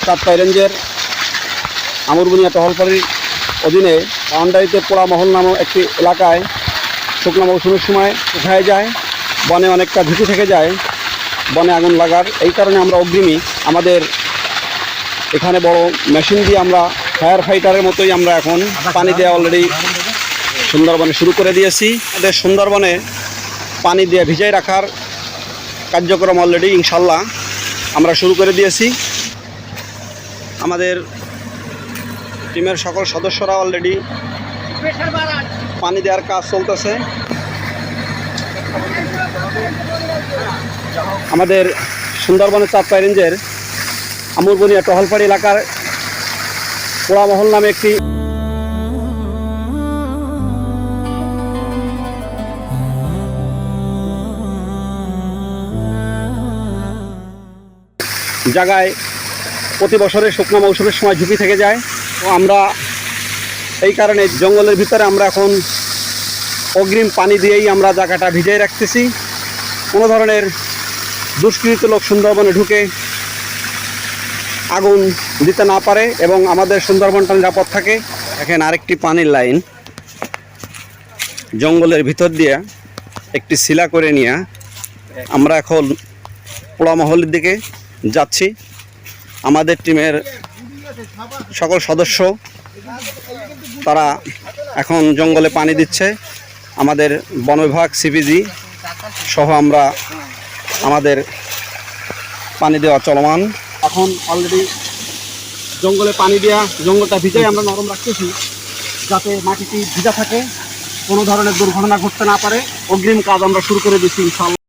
চাঁদপাই রেঞ্জের আমুরবুনিয়া টহলপাড়ির অধীনে বাউন্ডারিতে পোড়ামহল নামক একটি এলাকায় শুকনো মৌসুমের সময় শুকায় যায়, বনে অনেকটা ঝুঁকি থেকে যায় বনে আগুন লাগার। এই কারণে আমরা অগ্রিমী আমাদের এখানে বড় মেশিন দিয়ে আমরা ফায়ার ফাইটারের মতোই আমরা এখন পানি দেওয়া অলরেডি সুন্দরবনে শুরু করে দিয়েছি। আমাদের সুন্দরবনে পানি দিয়ে ভিজাই রাখার কার্যক্রম অলরেডি ইনশাল্লাহ আমরা শুরু করে দিয়েছি। আমাদের টিমের সকল সদস্যরা অলরেডি পানি দেওয়ার কাজ চলতেছে। আমাদের সুন্দরবনের চাঁদপাই রেঞ্জের আমুরবুনিয়া টহলপাড়ি এলাকার পোড়ামহল নামে একটি জায়গায় প্রতি বছরের শুকনো মৌসুমের সময় ঝুঁকি থেকে যায়। তো আমরা এই কারণে জঙ্গলের ভিতরে আমরা এখন অগ্রিম পানি দিয়েই আমরা জায়গাটা ভিজিয়ে রাখতেছি, কোনো ধরনের দুষ্কৃত লোক সুন্দরবনে ঢুকে আগুন দিতে না পারে এবং আমাদের সুন্দরবনটা নিরাপদ থাকে। এখানে আরেকটি পানির লাইন জঙ্গলের ভিতর দিয়ে একটি শিলা করে নিয়ে আমরা এখন পোড়ামহলের দিকে যাচ্ছি। আমাদের টিমের সকল সদস্য তারা এখন জঙ্গলে পানি দিচ্ছে। আমাদের বন বিভাগ, সিপিজি সহ আমরা আমাদের পানি দেওয়া চলমান। এখন অলরেডি জঙ্গলে পানি দেওয়া, জঙ্গলটা ভিজাই আমরা নরম রাখতেছি যাতে মাটিটি ভিজা থাকে, কোনো ধরনের দুর্ঘটনা ঘটতে না পারে। অগ্রিম কাজ আমরা শুরু করে দিচ্ছি ইনশাআল্লাহ।